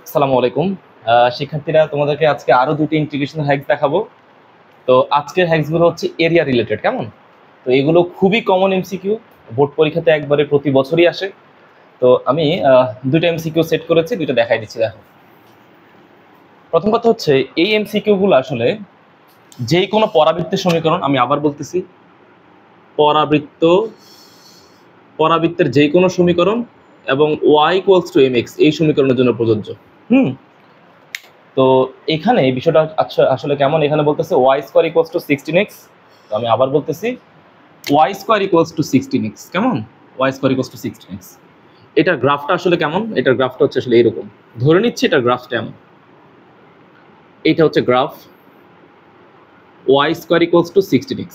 আসসালামু আলাইকুম শিক্ষার্থীরা, তোমাদেরকে আজকে আরো দুটি ইন্টিগ্রেশন হ্যাক্স দেখাবো। তো আজকের হ্যাক্সগুলো হচ্ছে এরিয়া রিলেটেড। কেমন? তো এগুলো খুবই কমন এমসিকিউ, বোর্ড পরীক্ষাতে একবারে প্রতি বছরই আসে। তো আমি দুটো এমসিকিউ সেট করেছি, দুটো দেখাই দিচ্ছি। দেখো, প্রথম কথা হচ্ছে এই এমসিকিউ গুলো আসলে যে কোনো পরাবৃত্তের সমীকরণ, আমি আবার বলতেছি, পরাবৃত্তের যে কোনো সমীকরণ এবং y = mx এই সমীকরণের জন্য প্রযোজ্য। তো এখানে এই বিষয়টা আসলে কেমন, এখানে বলতেছে y² = 16x। তো আমি আবার বলতেছি y² = 16x। কেমন? y² = 16x। এটার গ্রাফটা আসলে কেমন? এটার গ্রাফটা হচ্ছে আসলে এরকম। ধরে নিচ্ছি এটার গ্রাফটা এমন, এটা হচ্ছে গ্রাফ y² = 16x,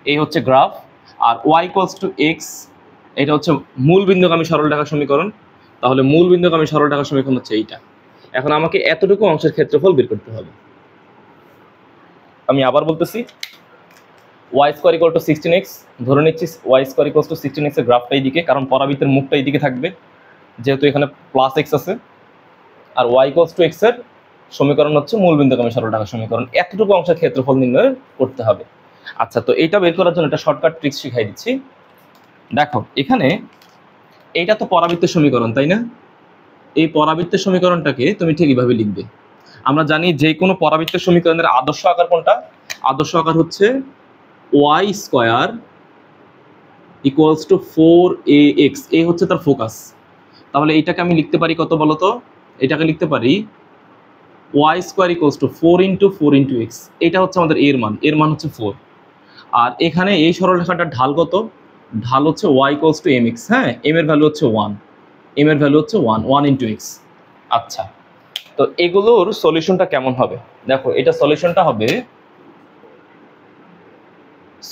এই হচ্ছে গ্রাফ। আর y = x, এটা হচ্ছে মূল বিন্দুগামী সরলরেখা সমীকরণ। তাহলে মূল বিন্দুগামী সরলরেখা সমীকরণ হচ্ছে এইটা। এখন আমাকে এতটুকু অংশের ক্ষেত্রফল বের করতে হবে। আমি আবার বলতেছি y² = 16x, ধরে নিচ্ছি y² = 16x এর গ্রাফটা এইদিকে, কারণ পরাবৃত্তের মুখটা এইদিকে থাকবে যেহেতু এখানে +x আছে। আর y = x এর সমীকরণ হচ্ছে মূল বিন্দুগামী সরলরেখা সমীকরণ। এতটুকু অংশের ক্ষেত্রফল নির্ণয় করতে হবে। আচ্ছা, তো এইটা বের করার জন্য একটা শর্টকাট ট্রিক্স শিখাই দিচ্ছি। দেখো, এখানে এইটা তো পরাবৃত্তের সমীকরণ, তাই না? এই পরাবৃত্তের সমীকরণটাকে তুমি ঠিক এইভাবে লিখবে। আমরা জানি যে কোনো পরাবৃত্তের সমীকরণের আদর্শ আকার কোনটা? আদর্শ আকার হচ্ছে y² = 4ax। এই হচ্ছে তার ফোকাস। তাহলে এইটাকে আমি লিখতে পারি কত বলো তো? এটাকে লিখতে পারি y² = 4 × 4 × x। এটা হচ্ছে আমাদের এর মান, এর মান হচ্ছে 4। আর এখানে এই সরলরেখাটার ঢাল কত? ঢাল হচ্ছে y = mx। হ্যাঁ, m এর ভ্যালু হচ্ছে 1, m এর ভ্যালু হচ্ছে 1 × x। আচ্ছা, তো এগুলোর সলিউশনটা কেমন হবে? দেখো, এটা সলিউশনটা হবে,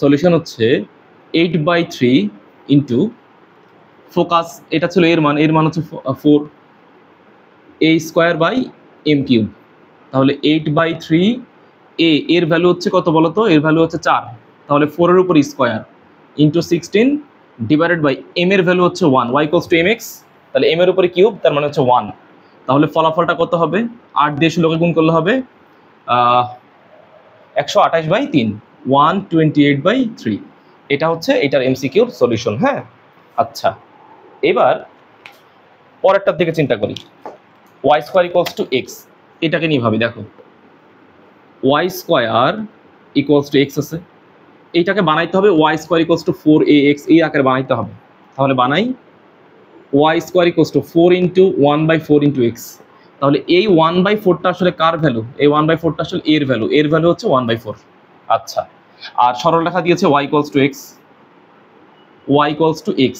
সলিউশন হচ্ছে 8/3 ইন্টু ফোকাস, এটা ছিল এর মান, এর মান হচ্ছে 4, a² / m³। তাহলে 8/3 এর ভ্যালু হচ্ছে কত বলো তো? এর ভ্যালু হচ্ছে 4। তাহলে 4 এর উপর square into 16 divided by m এর ভ্যালু হচ্ছে 1, y = mx। তাহলে m এর উপরে কিউব, তার মানে হচ্ছে 1। তাহলে ফলাফলটা কত হবে? 8 দিয়ে 16কে গুণ করলে হবে 128/3, 128/3। এটা হচ্ছে এটার এমসিকিউর সলিউশন। হ্যাঁ, আচ্ছা, এবার পরেরটার দিকে চিন্তা করি। y² = x, এটাকে নিয়ে ভাবি। দেখো, y² = x আছে, এইটাকে বানাইতে হবে y² = 4ax, এই আকারে বানাইতে হবে। তাহলে বানাই y² = 4 × 1/4 × x। তাহলে এই 1/4টা আসলে কার ভ্যালু? এই 1/4টা আসলে এর ভ্যালু, এর ভ্যালু হচ্ছে 1/4। আচ্ছা, আর সরলরেখা দিয়েছে y = x, y = x।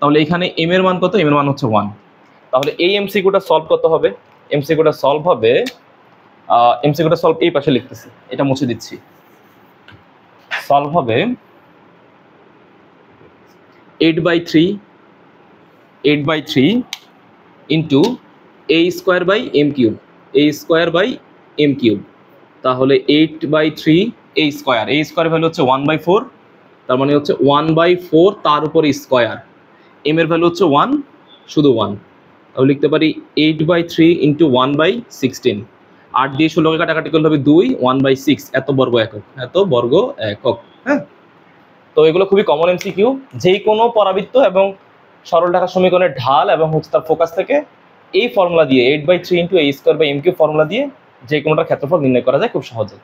তাহলে এখানে m এর মান কত? m এর মান হচ্ছে 1। তাহলে এই এমসিকিউটা সলভ কত হবে? এমসিকিউটা সলভ হবে, এমসিকিউটা সলভ এই পাশে লিখতেছি, এটা মুছে দিচ্ছি। সলভ হবে 8/3 ইন্টু a² / m³। তাহলে 8/3 a² ভ্যালু হচ্ছে 1/4, তার মানে হচ্ছে 1/4 তার উপর স্কোয়ার, m এর ভ্যালু হচ্ছে 1, শুধু 1। তাহলে লিখতে পারি 8/3 × 1/16। 8 দিয়ে 16কে কাটাকাটি করলে হবে 2, 1/6 এত বর্গ একক, এত বর্গ একক। হ্যাঁ, তো এগুলো খুবই কমন এমসিকিউ। যে কোনো পরাবৃত্ত এবং সরলরেখা সমীকরণের ঢাল এবং হচ্ছে তার ফোকাস থেকে এই ফর্মুলা দিয়ে 8/3 × a² / m³ ফর্মুলা দিয়ে যে কোনোটার ক্ষেত্রফল নির্ণয় করা যায় খুব সহজে।